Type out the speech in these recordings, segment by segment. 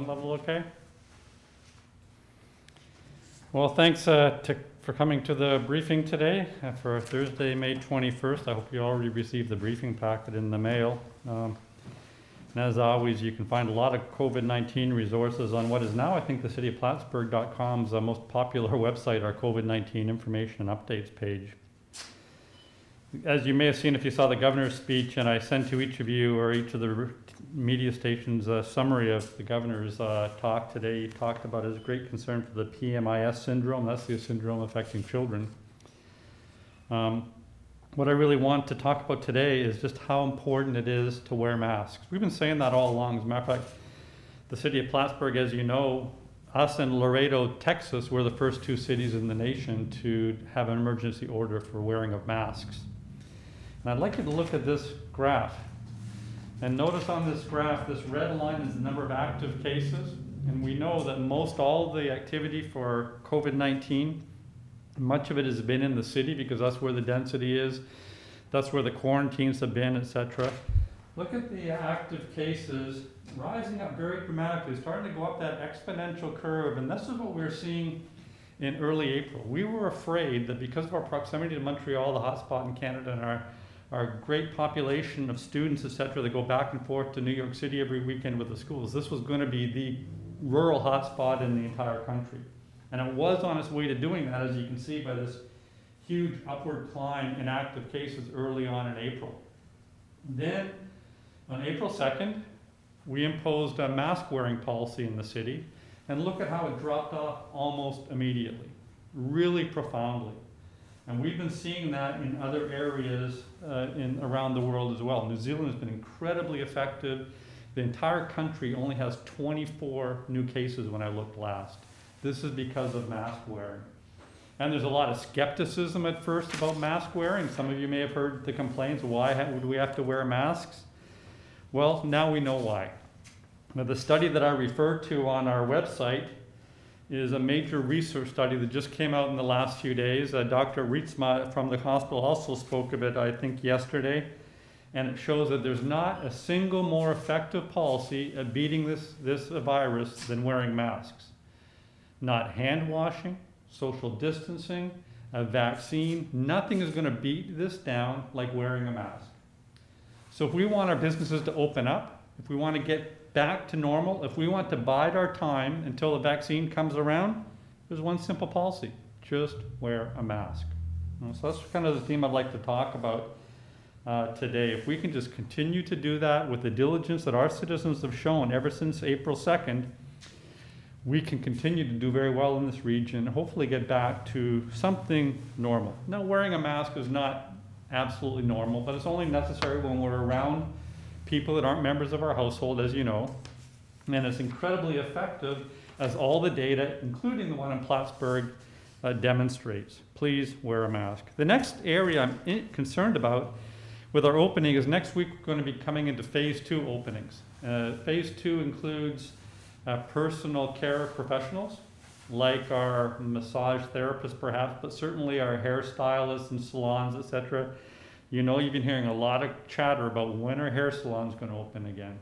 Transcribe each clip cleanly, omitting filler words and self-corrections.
level okay? Well, thanks for coming to the briefing today for Thursday, May 21st. I hope you already received the briefing packet in the mail. And as always, you can find a lot of COVID-19 resources on what is now, I think, the cityofplattsburgh.com's most popular website, our COVID-19 information and updates page. As you may have seen if you saw the governor's speech, and I sent to each of you or each of the media stations a summary of the governor's talk today. He talked about his great concern for the PMIS syndrome. That's the syndrome affecting children. What I really want to talk about today is just how important it is to wear masks. We've been saying that all along. As a matter of fact, the city of Plattsburgh, as you know, us and Laredo, Texas, were the first two cities in the nation to have an emergency order for wearing of masks. And I'd like you to look at this graph. And notice on this graph, this red line is the number of active cases. And we know that most all the activity for COVID-19, much of it has been in the city because that's where the density is. That's where the quarantines have been, etc. Look at the active cases rising up very dramatically, starting to go up that exponential curve. And this is what we're seeing in early April. We were afraid that because of our proximity to Montreal, the hotspot in Canada, and our great population of students, et cetera, that go back and forth to New York City every weekend with the schools, this was going to be the rural hotspot in the entire country. And it was on its way to doing that, as you can see by this huge upward climb in active cases early on in April. Then, on April 2nd, we imposed a mask wearing policy in the city, and look at how it dropped off almost immediately, really profoundly. And we've been seeing that in other areas around the world as well. New Zealand has been incredibly effective. The entire country only has 24 new cases when I looked last. This is because of mask wearing. And there's a lot of skepticism at first about mask wearing. Some of you may have heard the complaints, why would we have to wear masks? Well, now we know why. Now, the study that I referred to on our website is a major research study that just came out in the last few days. Dr. Rietzma from the hospital also spoke of it, I think, yesterday. And it shows that there's not a single more effective policy at beating this virus than wearing masks. Not hand washing, social distancing, a vaccine. Nothing is going to beat this down like wearing a mask. So if we want our businesses to open up, if we want to get back to normal, if we want to bide our time until the vaccine comes around, there's one simple policy: just wear a mask. So that's kind of the theme I'd like to talk about today. If we can just continue to do that with the diligence that our citizens have shown ever since April 2nd, we can continue to do very well in this region and hopefully get back to something normal. Now, wearing a mask is not absolutely normal, but it's only necessary when we're around people that aren't members of our household, as you know, and it's incredibly effective, as all the data, including the one in Plattsburgh, demonstrates. Please wear a mask. The next area I'm concerned about with our opening is next week we're going to be coming into phase 2 openings. Phase 2 includes personal care professionals, like our massage therapists perhaps, but certainly our hairstylists and salons, etc. You know, you've been hearing a lot of chatter about when are hair salons going to open again.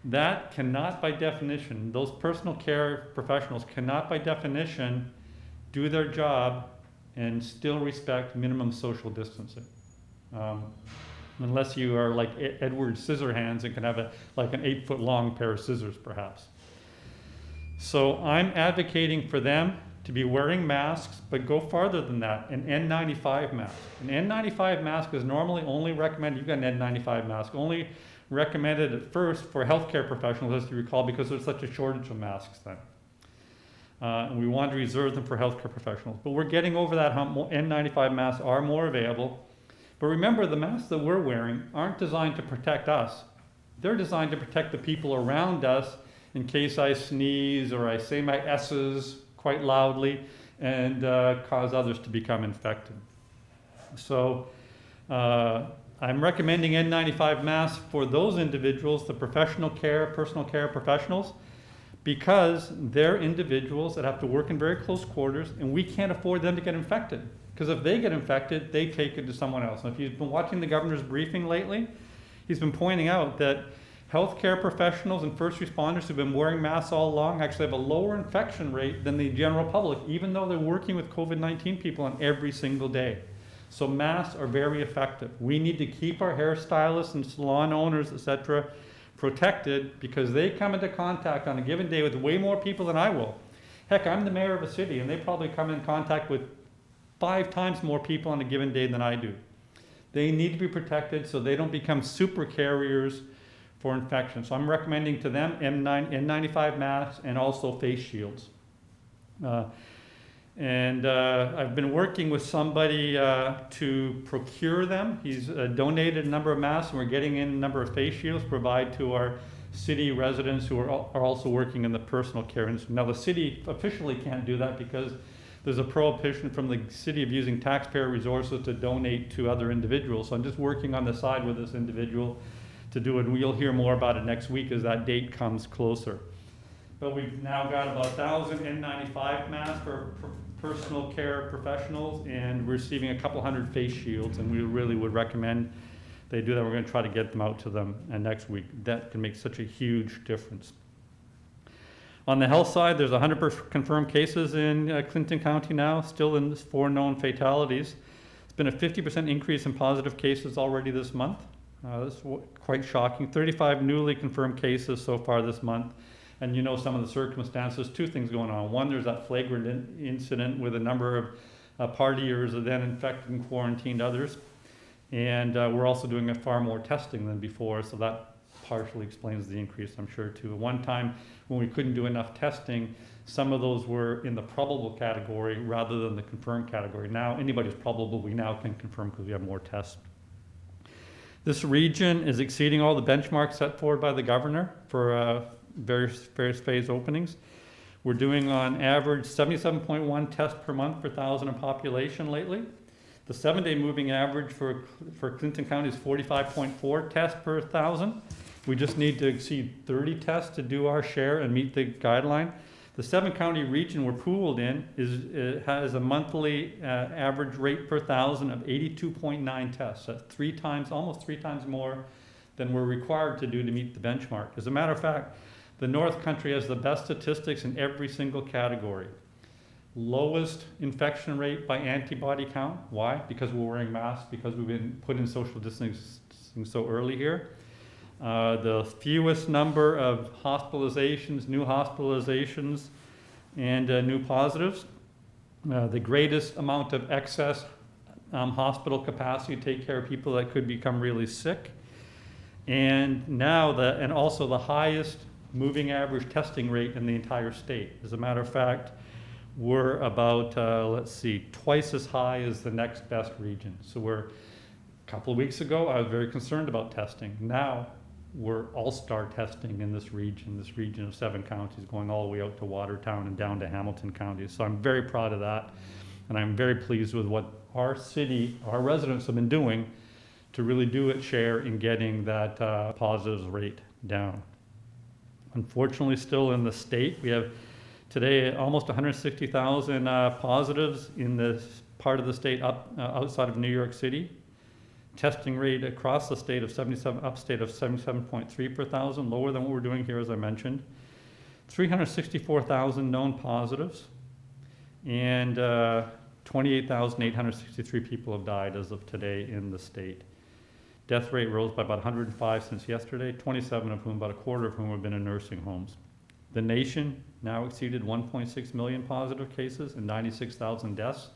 That cannot by definition, those personal care professionals cannot by definition do their job and still respect minimum social distancing. Unless you are like Edward Scissorhands and can have like an 8-foot long pair of scissors perhaps. So I'm advocating for them to be wearing masks, but go farther than that, an N95 mask. An N95 mask is normally only recommended, you've got an N95 mask, only recommended at first for healthcare professionals, as you recall, because there's such a shortage of masks then. And we want to reserve them for healthcare professionals. But we're getting over that hump. N95 masks are more available. But remember, the masks that we're wearing aren't designed to protect us. They're designed to protect the people around us in case I sneeze or I say my S's quite loudly and cause others to become infected. So I'm recommending N95 masks for those individuals, the professional care, personal care professionals, because they're individuals that have to work in very close quarters, and we can't afford them to get infected. Because if they get infected, they take it to someone else. And if you've been watching the governor's briefing lately, he's been pointing out that Healthcare professionals and first responders who've been wearing masks all along actually have a lower infection rate than the general public, even though they're working with COVID-19 people on every single day. So masks are very effective. We need to keep our hairstylists and salon owners, etc., protected, because they come into contact on a given day with way more people than I will. Heck, I'm the mayor of a city, and they probably come in contact with 5 times more people on a given day than I do. They need to be protected so they don't become super carriers for infection. So I'm recommending to them N95 masks and also face shields. I've been working with somebody to procure them. He's donated a number of masks, and we're getting in a number of face shields to provide to our city residents who are also working in the personal care industry. Now, the city officially can't do that because there's a prohibition from the city of using taxpayer resources to donate to other individuals. So I'm just working on the side with this individual to do it, and we'll hear more about it next week as that date comes closer. But we've now got about 1,000 N95 masks for personal care professionals, and we're receiving a couple hundred face shields, and we really would recommend they do that. We're going to try to get them out to them next week. That can make such a huge difference. On the health side, there's 100% confirmed cases in Clinton County now, still in 4 known fatalities. It's been a 50% increase in positive cases already this month. That's quite shocking. 35 newly confirmed cases so far this month. And you know some of the circumstances, 2 things going on. One, there's that flagrant incident with a number of partiers that then infected and quarantined others. And we're also doing far more testing than before, so that partially explains the increase, I'm sure, too. One time when we couldn't do enough testing, some of those were in the probable category rather than the confirmed category. Now, anybody's probable, we now can confirm because we have more tests. This region is exceeding all the benchmarks set forward by the governor for various phase openings. We're doing on average 77.1 tests per month per 1,000 in population lately. The 7-day moving average for Clinton County is 45.4 tests per 1,000. We just need to exceed 30 tests to do our share and meet the guideline. The 7-county region we're pooled in has a monthly average rate per 1,000 of 82.9 tests. That's almost three times more than we're required to do to meet the benchmark. As a matter of fact, the North Country has the best statistics in every single category. Lowest infection rate by antibody count. Why? Because we're wearing masks, because we've been put in social distancing so early here. The fewest number of hospitalizations, new hospitalizations, and new positives. The greatest amount of excess hospital capacity to take care of people that could become really sick. And also the highest moving average testing rate in the entire state. As a matter of fact, we're about, twice as high as the next best region. So a couple of weeks ago, I was very concerned about testing. Now, we're all-star testing in this region of 7 counties, going all the way out to Watertown and down to Hamilton counties. So I'm very proud of that, and I'm very pleased with what our city, our residents have been doing to really do its share in getting that positives rate down. Unfortunately, still in the state, we have today almost 160,000 positives in this part of the state outside of New York City. Testing rate across the state of 77.3 per 1,000, lower than what we're doing here, as I mentioned. 364,000 known positives, and 28,863 people have died as of today in the state. Death rate rose by about 105 since yesterday, 27 of whom, about a quarter of whom, have been in nursing homes. The nation now exceeded 1.6 million positive cases and 96,000 deaths.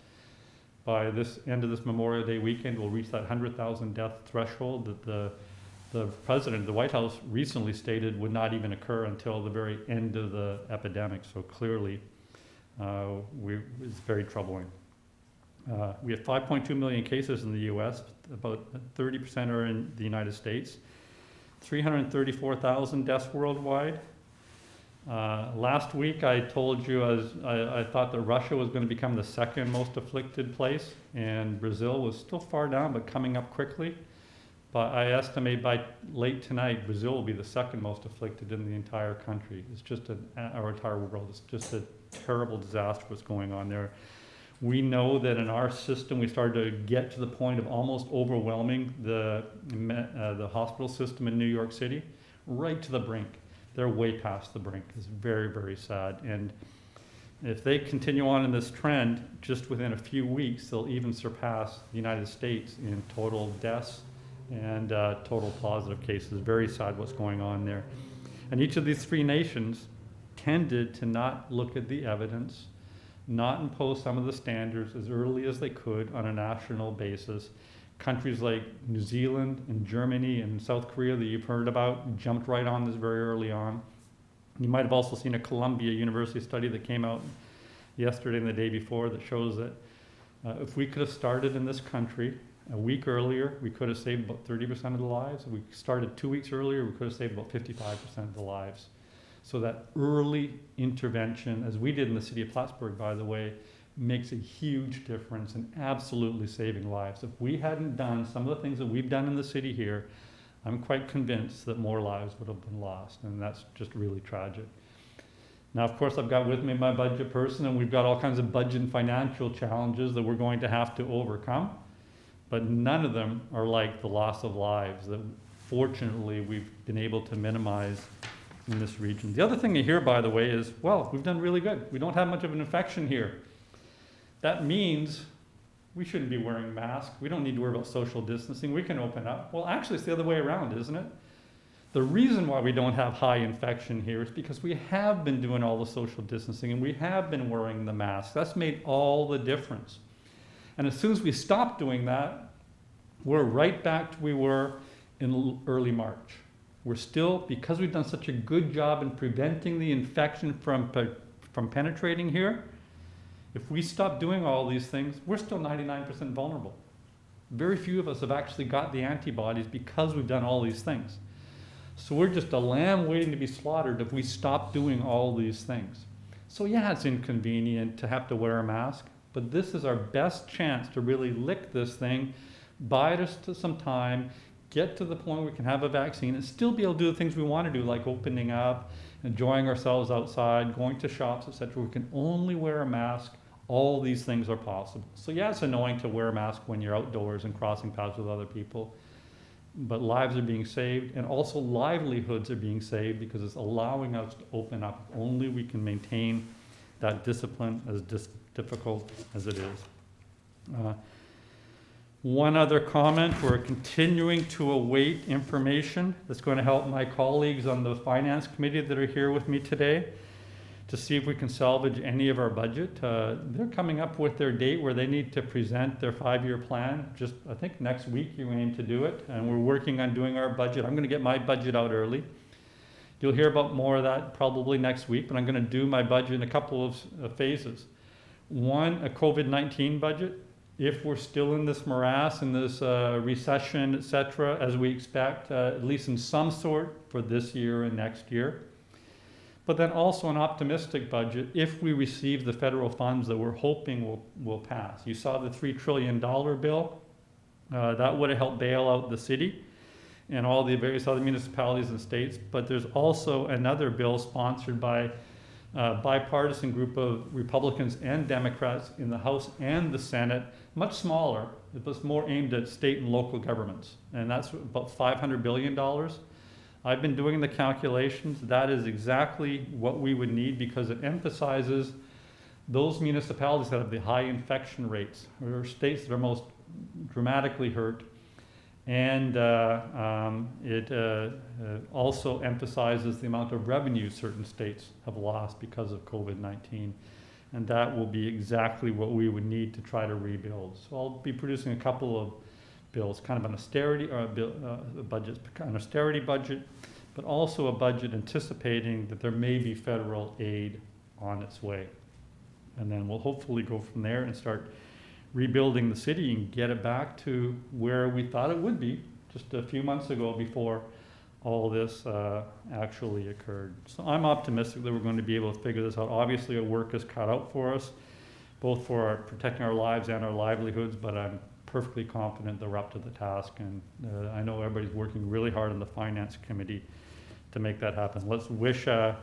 By this end of this Memorial Day weekend, we'll reach that 100,000 death threshold that the president, the White House, recently stated would not even occur until the very end of the epidemic. So clearly, it's very troubling. We have 5.2 million cases in the U.S. About 30% are in the United States. 334,000 deaths worldwide. Last week I told you I thought that Russia was going to become the 2nd most afflicted place, and Brazil was still far down but coming up quickly. But I estimate by late tonight Brazil will be the 2nd most afflicted in the entire country. It's just our entire world. It's just a terrible disaster what's going on there. We know that in our system we started to get to the point of almost overwhelming the hospital system in New York City. right to the brink. They're way past the brink. It's very, very sad. And if they continue on in this trend, just within a few weeks, they'll even surpass the United States in total deaths and total positive cases. Very sad what's going on there. And each of these three nations tended to not look at the evidence, not impose some of the standards as early as they could on a national basis. Countries like New Zealand and Germany and South Korea that you've heard about jumped right on this very early on. You might have also seen a Columbia University study that came out yesterday and the day before that shows that if we could have started in this country a week earlier, we could have saved about 30% of the lives. If we started 2 weeks earlier, we could have saved about 55% of the lives. So that early intervention, as we did in the city of Plattsburgh, by the way, makes a huge difference in absolutely saving lives. If we hadn't done some of the things that we've done in the city here, I'm quite convinced that more lives would have been lost, and that's just really tragic. Now, of course, I've got with me my budget person, and we've got all kinds of budget and financial challenges that we're going to have to overcome, but none of them are like the loss of lives that fortunately we've been able to minimize in this region. The other thing you hear, by the way, is, well, we've done really good. We don't have much of an infection here. That means we shouldn't be wearing masks. We don't need to worry about social distancing. We can open up. Well, actually, it's the other way around, isn't it? The reason why we don't have high infection here is because we have been doing all the social distancing and we have been wearing the masks. That's made all the difference. And as soon as we stop doing that, we're right back to where we were in early March. We're still, because we've done such a good job in preventing the infection from penetrating here, if we stop doing all these things, we're still 99% vulnerable. Very few of us have actually got the antibodies because we've done all these things. So we're just a lamb waiting to be slaughtered if we stop doing all these things. So yeah, it's inconvenient to have to wear a mask, but this is our best chance to really lick this thing, buy us to some time, get to the point where we can have a vaccine and still be able to do the things we want to do, like opening up, enjoying ourselves outside, going to shops, etc. We can only wear a mask. All these things are possible. So yeah, it's annoying to wear a mask when you're outdoors and crossing paths with other people, but lives are being saved, and also livelihoods are being saved because it's allowing us to open up. Only we can maintain that discipline, as difficult as it is. One other comment, we're continuing to await information that's going to help my colleagues on the Finance Committee that are here with me today to see if we can salvage any of our budget. They're coming up with their date where they need to present their 5-year plan. Just, I think next week you aim to do it, and we're working on doing our budget. I'm going to get my budget out early. You'll hear about more of that probably next week, but I'm going to do my budget in a couple of phases. One, a COVID-19 budget. If we're still in this morass, in this recession, et cetera, as we expect, at least in some sort for this year and next year. But then also an optimistic budget if we receive the federal funds that we're hoping will pass. You saw the $3 trillion bill. That would have helped bail out the city and all the various other municipalities and states. But there's also another bill sponsored by a bipartisan group of Republicans and Democrats in the House and the Senate, much smaller. It was more aimed at state and local governments. And that's about $500 billion. I've been doing the calculations. That is exactly what we would need because it emphasizes those municipalities that have the high infection rates or states that are most dramatically hurt. And it also emphasizes the amount of revenue certain states have lost because of COVID-19. And that will be exactly what we would need to try to rebuild. So I'll be producing a couple of bills, kind of an austerity an austerity budget, but also a budget anticipating that there may be federal aid on its way. And then we'll hopefully go from there and start rebuilding the city and get it back to where we thought it would be just a few months ago before all this actually occurred. So I'm optimistic that we're going to be able to figure this out. Obviously, our work is cut out for us, both for protecting our lives and our livelihoods, but I'm perfectly confident that we're up to the task. And I know everybody's working really hard in the Finance Committee to make that happen. Let's wish our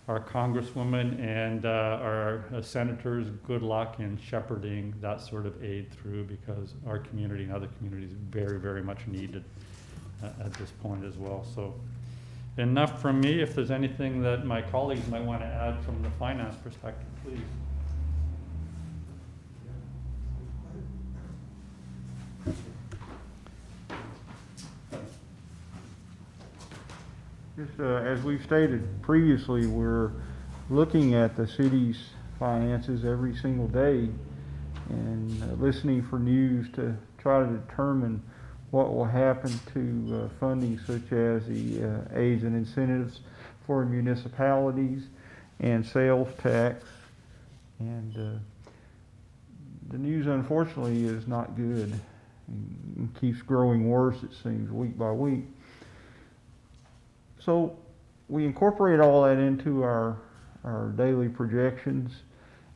Congresswoman and our senators good luck in shepherding that sort of aid through, because our community and other communities very, very much need it at this point as well. So enough from me. If there's anything that my colleagues might want to add from the finance perspective, please. Just as we've stated previously, we're looking at the city's finances every single day and listening for news to try to determine what will happen to funding such as the aids and incentives for municipalities and sales tax. And the news, unfortunately, is not good and keeps growing worse, it seems, week by week. So we incorporate all that into our daily projections,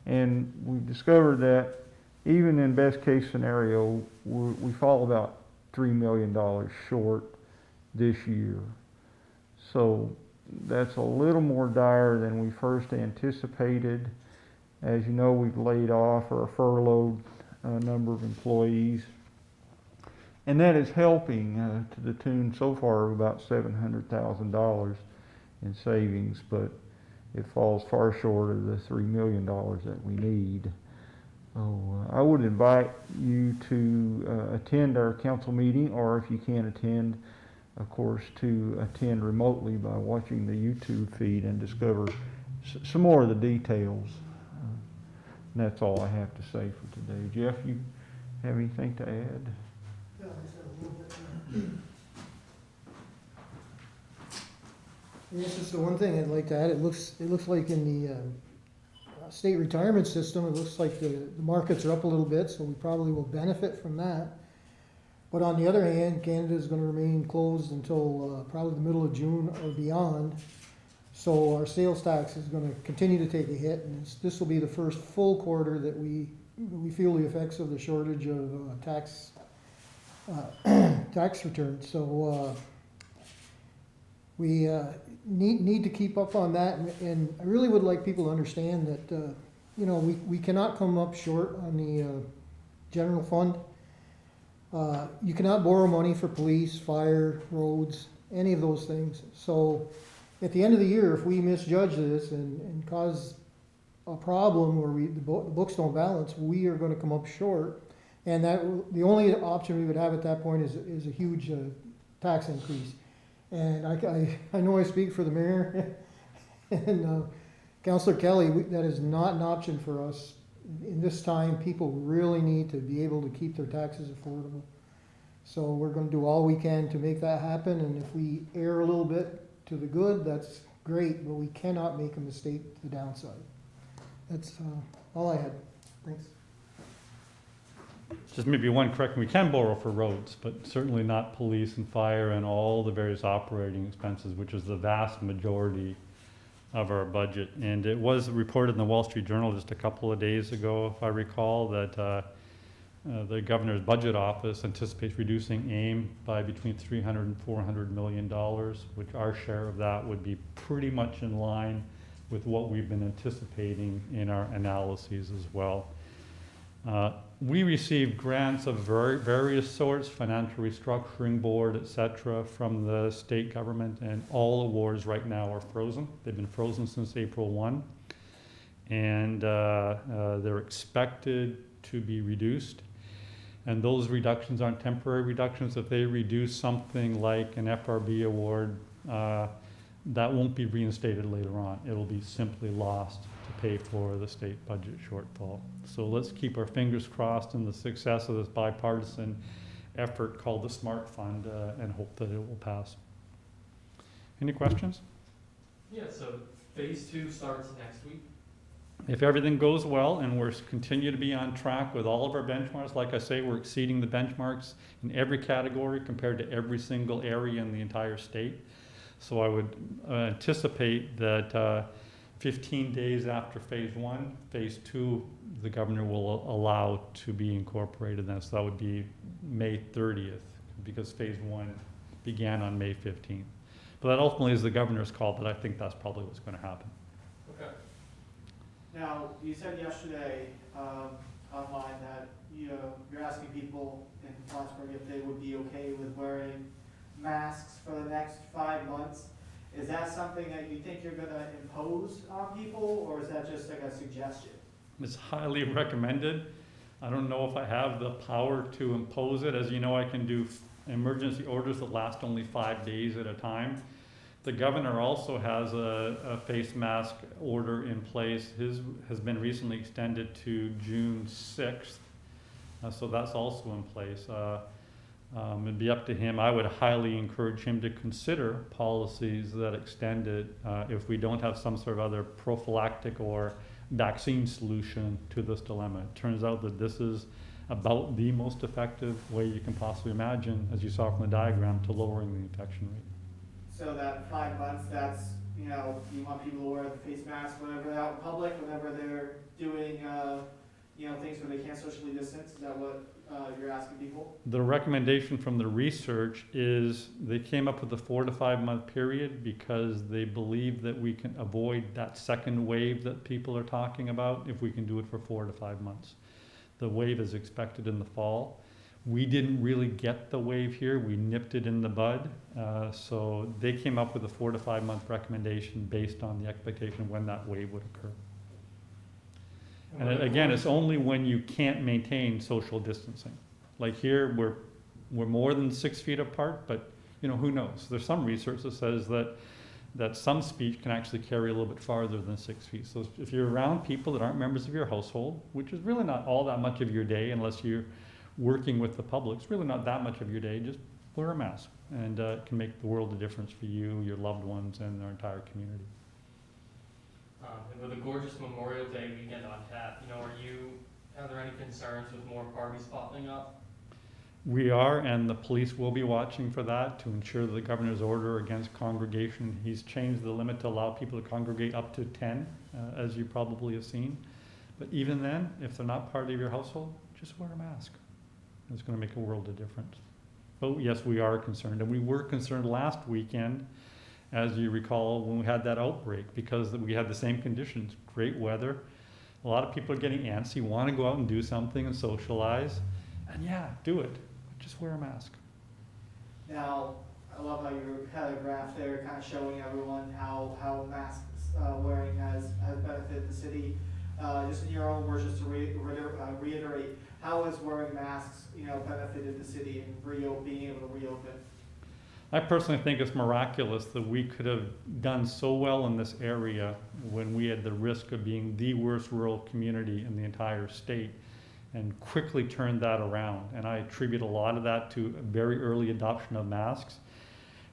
and we've discovered that even in best case scenario, we fall about $3 million short this year. So that's a little more dire than we first anticipated. As you know, we've laid off or furloughed a number of employees. And that is helping to the tune so far of about $700,000 in savings, but it falls far short of the $3 million that we need. So I would invite you to attend our council meeting, or if you can't attend, of course, to attend remotely by watching the YouTube feed and discover some more of the details. And that's all I have to say for today. Jeff, you have anything to add? Yeah, I just have a little bit. This is the one thing I'd like to add. It looks like in the state retirement system, it looks like the markets are up a little bit, so we probably will benefit from that. But on the other hand, Canada is going to remain closed until probably the middle of June or beyond. So our sales tax is going to continue to take a hit, and this will be the first full quarter that we feel the effects of the shortage of tax returns. So we need to keep up on that, and I really would like people to understand that we cannot come up short on the general fund. You cannot borrow money for police, fire, roads, any of those things. So at the end of the year, if we misjudge this and cause a problem where the books don't balance, we are going to come up short. And the only option we would have at that point is a huge tax increase. And I know I speak for the mayor and Councillor Kelly, that is not an option for us. In this time, people really need to be able to keep their taxes affordable. So we're going to do all we can to make that happen. And if we err a little bit to the good, that's great, but we cannot make a mistake to the downside. That's all I had. Thanks. Just maybe one correction, we can borrow for roads, but certainly not police and fire and all the various operating expenses, which is the vast majority of our budget. And it was reported in the Wall Street Journal just a couple of days ago, if I recall, that the governor's budget office anticipates reducing AIM by between $300 and $400 million, which our share of that would be pretty much in line with what we've been anticipating in our analyses as well. We receive grants of various sorts, financial restructuring board, etc., from the state government, and all awards right now are frozen. They've been frozen since April 1, and they're expected to be reduced. And those reductions aren't temporary reductions. If they reduce something like an FRB award, that won't be reinstated later on. It will be simply lost to pay for the state budget shortfall. So let's keep our fingers crossed in the success of this bipartisan effort called the SMART Fund and hope that it will pass. Any questions? Yeah, so phase 2 starts next week. If everything goes well and we're continue to be on track with all of our benchmarks, like I say, we're exceeding the benchmarks in every category compared to every single area in the entire state. So I would anticipate that 15 days after phase 1, phase 2, the governor will allow to be incorporated then. So that would be May 30th, because phase 1 began on May 15th. But that ultimately is the governor's call, but I think that's probably what's going to happen. Okay. Now, you said yesterday online that you're asking people in Plattsburgh if they would be okay with wearing masks for the next 5 months. Is that something that you think you're gonna impose on people, or is that just like a suggestion? It's highly recommended. I don't know if I have the power to impose it. As you know, I can do emergency orders that last only 5 days at a time. The governor also has a face mask order in place. His has been recently extended to June 6th. So that's also in place. It'd be up to him. I would highly encourage him to consider policies that extend it if we don't have some sort of other prophylactic or vaccine solution to this dilemma. It turns out that this is about the most effective way you can possibly imagine, as you saw from the diagram, to lowering the infection rate. So that 5 months, that's, you know, you want people to wear the face mask whenever they're out in public, whenever they're doing, you know, things where they can't socially distance, is that what you're asking people? The recommendation from the research is they came up with a 4 to 5 month period because they believe that we can avoid that second wave that people are talking about if we can do it for 4 to 5 months. The wave is expected in the fall. We didn't really get the wave here. We nipped it in the bud. So they came up with a 4 to 5 month recommendation based on the expectation of when that wave would occur. And again, it's only when you can't maintain social distancing. Like here, we're more than 6 feet apart, but you know, who knows? There's some research that says that some speech can actually carry a little bit farther than 6 feet. So if you're around people that aren't members of your household, which is really not all that much of your day unless you're working with the public, it's really not that much of your day, just wear a mask. And it can make the world of difference for you, your loved ones, and our entire community. And with a gorgeous Memorial Day weekend on tap, you know, are there any concerns with more parties popping up? We are, and the police will be watching for that to ensure that the governor's order against congregation, he's changed the limit to allow people to congregate up to 10, as you probably have seen. But even then, if they're not part of your household, just wear a mask. It's going to make a world of difference. But yes, we are concerned, and we were concerned last weekend, as you recall, when we had that outbreak, because we had the same conditions, great weather. A lot of people are getting antsy, want to go out and do something and socialize. And yeah, do it. Just wear a mask. Now, I love how you had a graph there kind of showing everyone how masks wearing has benefited the city. Just in your own words, just to reiterate, how has wearing masks, you know, benefited the city in being able to reopen? I personally think it's miraculous that we could have done so well in this area when we had the risk of being the worst rural community in the entire state, and quickly turned that around. And I attribute a lot of that to a very early adoption of masks.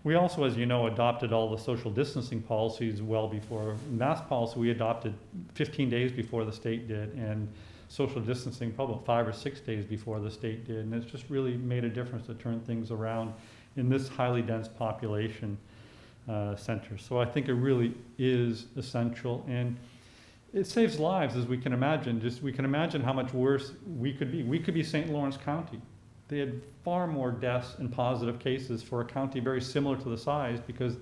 We also, as you know, adopted all the social distancing policies well before. Mask policy we adopted 15 days before the state did, and social distancing probably 5 or 6 days before the state did. And it's just really made a difference to turn things around in this highly dense population center. So I think it really is essential, and it saves lives, as we can imagine. We can imagine how much worse we could be. We could be St. Lawrence County. They had far more deaths and positive cases for a county very similar to the size because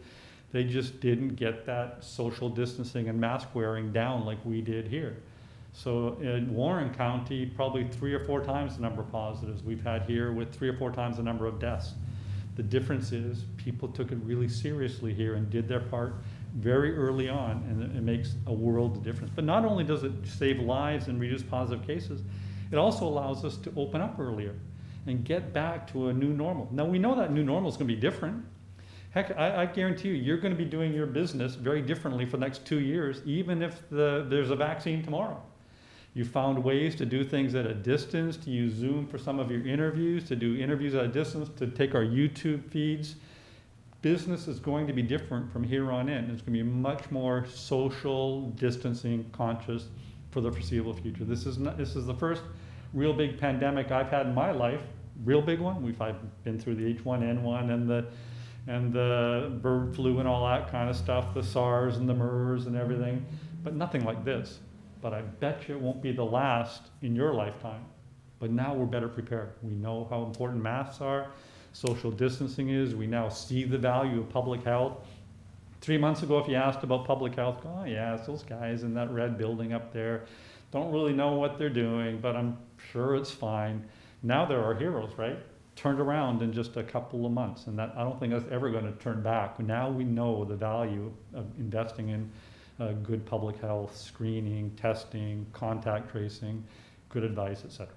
they just didn't get that social distancing and mask wearing down like we did here. So in Warren County, probably 3 or 4 times the number of positives we've had here, with 3 or 4 times the number of deaths. The difference is people took it really seriously here and did their part very early on, and it makes a world of difference. But not only does it save lives and reduce positive cases, it also allows us to open up earlier and get back to a new normal. Now we know that new normal is going to be different. Heck, I guarantee you're going to be doing your business very differently for the next 2 years, even if there's a vaccine tomorrow. You found ways to do things at a distance, to use Zoom for some of your interviews, to do interviews at a distance, to take our YouTube feeds. Business is going to be different from here on in. It's going to be much more social distancing conscious for the foreseeable future. This is the first real big pandemic I've had in my life, real big one. I've been through the H1N1 and the bird flu and all that kind of stuff, the SARS and the MERS and everything, but nothing like this. But I bet you it won't be the last in your lifetime. But now we're better prepared. We know how important masks are, social distancing is. We now see the value of public health. 3 months ago, if you asked about public health, oh yeah, it's those guys in that red building up there. Don't really know what they're doing, but I'm sure it's fine. Now they're our heroes, right? turned around in just a couple of months, and that, I don't think that's ever gonna turn back. Now we know the value of investing in good public health, screening, testing, contact tracing, good advice, et cetera.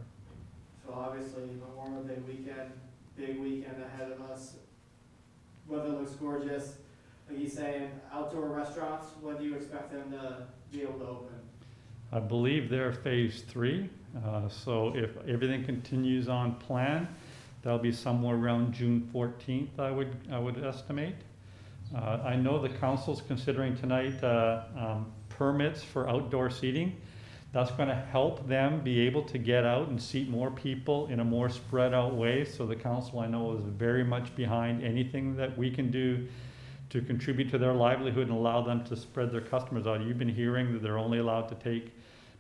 So obviously Memorial Day weekend, big weekend ahead of us. Weather looks gorgeous. Like he's saying, outdoor restaurants, when do you expect them to be able to open? I believe they're phase 3, so if everything continues on plan, that'll be somewhere around June 14th, I would estimate. I know the council's considering tonight permits for outdoor seating. That's going to help them be able to get out and seat more people in a more spread out way. So the council, I know, is very much behind anything that we can do to contribute to their livelihood and allow them to spread their customers out. You've been hearing that they're only allowed to take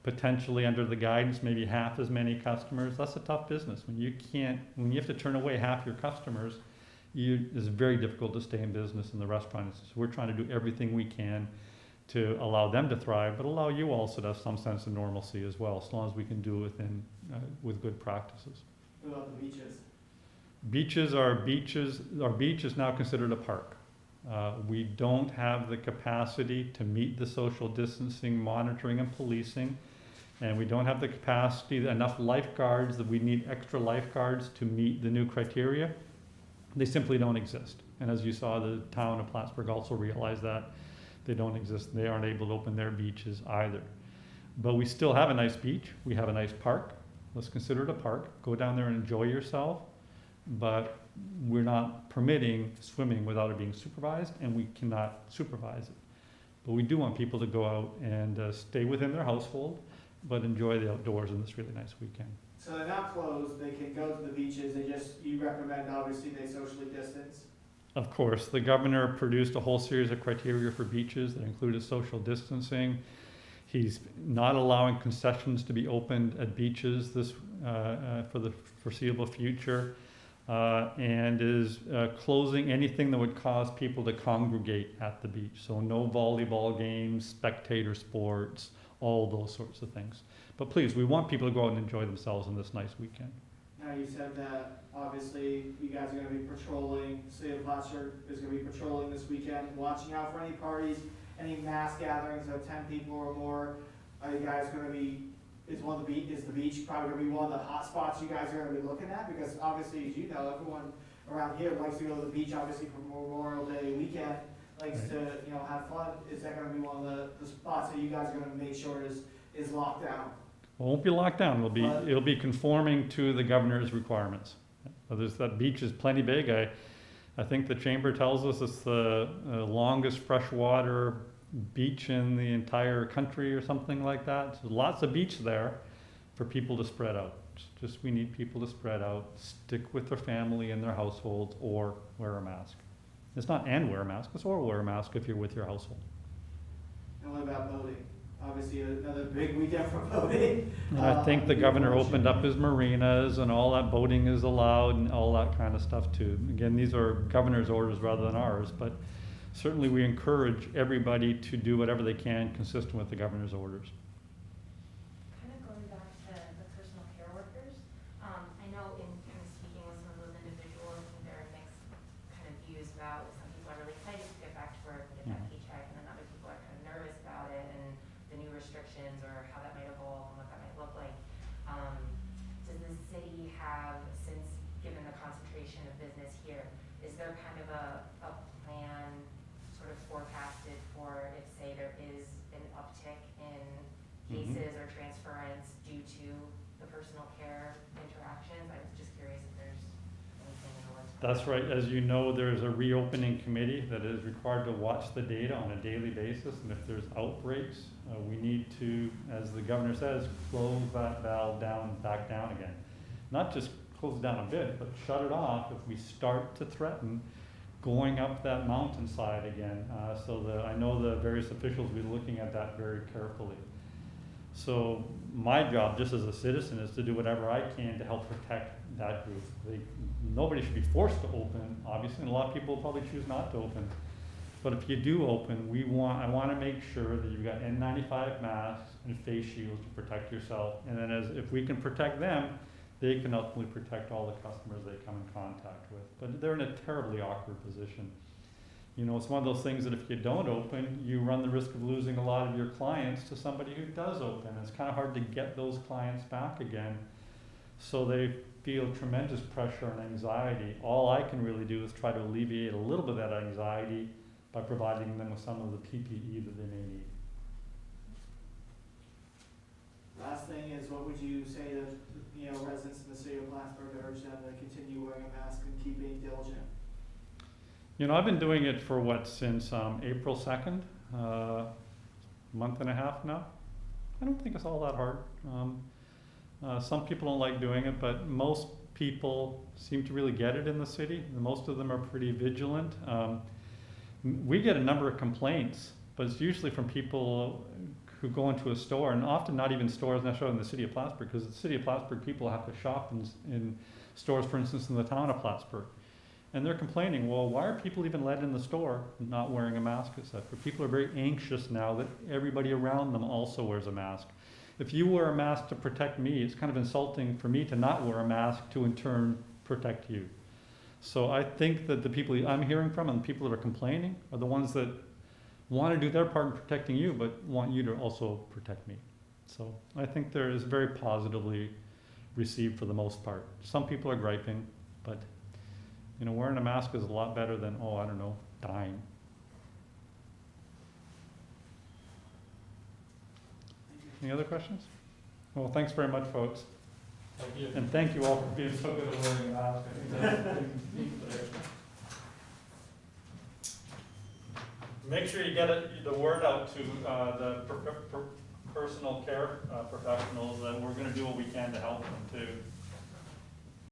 potentially under the guidance maybe half as many customers. That's a tough business. When you have to turn away half your customers, it's very difficult to stay in business in the restaurant. So we're trying to do everything we can to allow them to thrive, but allow you also to have some sense of normalcy as well, as long as we can do it with good practices. What about the beaches? Our beach is now considered a park. We don't have the capacity to meet the social distancing, monitoring, and policing, and we don't have the capacity, enough lifeguards, that we need extra lifeguards to meet the new criteria. They simply don't exist. And as you saw, the town of Plattsburgh also realized that they don't exist. They aren't able to open their beaches either. But we still have a nice beach. We have a nice park. Let's consider it a park. Go down there and enjoy yourself. But we're not permitting swimming without it being supervised, and we cannot supervise it. But we do want people to go out and stay within their household, but enjoy the outdoors in this really nice weekend. So they're not closed, they can go to the beaches, you recommend obviously they socially distance? Of course, the governor produced a whole series of criteria for beaches that included social distancing. He's not allowing concessions to be opened at beaches for the foreseeable future, and is closing anything that would cause people to congregate at the beach. So no volleyball games, spectator sports, all those sorts of things. But please, we want people to go out and enjoy themselves on this nice weekend. Now you said that obviously you guys are gonna be patrolling, City of Plattsburgh is gonna be patrolling this weekend, watching out for any parties, any mass gatherings of 10 people or more. Are you guys gonna be, is the beach probably gonna be one of the hot spots you guys are gonna be looking at? Because obviously, as you know, everyone around here likes to go to the beach, obviously for Memorial Day weekend, likes Right. to, have fun. Is that gonna be one of the spots that you guys are gonna make sure is locked down? It won't be locked down. It'll be conforming to the governor's requirements. That beach is plenty big. I think the chamber tells us it's the longest freshwater beach in the entire country or something like that. So lots of beach there for people to spread out. Just we need people to spread out, stick with their family and their households, or wear a mask. It's not and wear a mask, it's or wear a mask if you're with your household. And what about boating? Obviously, another big weekend for boating. And I think the governor opened up his marinas and all that, boating is allowed and all that kind of stuff too. Again, these are governor's orders rather than ours, but certainly we encourage everybody to do whatever they can consistent with the governor's orders. Kind of going back to the personal care workers, I know in kind of speaking with some of those individuals, there are mixed kind of views about, some people are really excited to get back to work, get that paycheck, and then other people are kind of nervous about it and the new restrictions or how that might evolve and what that might look like. Does the city have, since given the concentration of business here, is there kind of a plan sort of forecasted for if, say, there is an uptick in cases or transference due to the personal care interactions? I was just curious if there's anything in the works. That's right. As you know, there's a reopening committee that is required to watch the data on a daily basis. And if there's outbreaks, we need to, as the governor says, close that valve back down again. Not just close it down a bit, but shut it off if we start to threaten going up that mountainside again. I know the various officials will be looking at that very carefully. So my job, just as a citizen, is to do whatever I can to help protect that group. Nobody should be forced to open, obviously, and a lot of people will probably choose not to open. But if you do open, I want to make sure that you've got N95 masks and face shields to protect yourself. And then if we can protect them, they can ultimately protect all the customers they come in contact with. But they're in a terribly awkward position. You know, it's one of those things that if you don't open, you run the risk of losing a lot of your clients to somebody who does open. It's kind of hard to get those clients back again. So they feel tremendous pressure and anxiety. All I can really do is try to alleviate a little bit of that anxiety by providing them with some of the PPE that they may need. Last thing is, what would you say to, you know, residents in the city of Plattsburgh to urge them to continue wearing a mask and keep being diligent? You know, I've been doing it for since April 2nd, month and a half now. I don't think it's all that hard. Some people don't like doing it, but most people seem to really get it in the city. Most of them are pretty vigilant. We get a number of complaints, but it's usually from people who go into a store, and often not even stores necessarily in the city of Plattsburgh, because the city of Plattsburgh people have to shop in stores, for instance, in the town of Plattsburgh. And they're complaining, well, why are people even let in the store not wearing a mask, etc.? People are very anxious now that everybody around them also wears a mask. If you wear a mask to protect me, it's kind of insulting for me to not wear a mask to in turn protect you. So I think that the people I'm hearing from and the people that are complaining are the ones that want to do their part in protecting you, but want you to also protect me. So I think there is very positively received for the most part. Some people are griping, but you know, wearing a mask is a lot better than, oh, I don't know, dying. Any other questions? Well, thanks very much, folks. Thank you. And thank you all for being so good at wearing a mask. I think that's a big thing today. Make sure you get the word out to the personal care professionals that we're going to do what we can to help them too.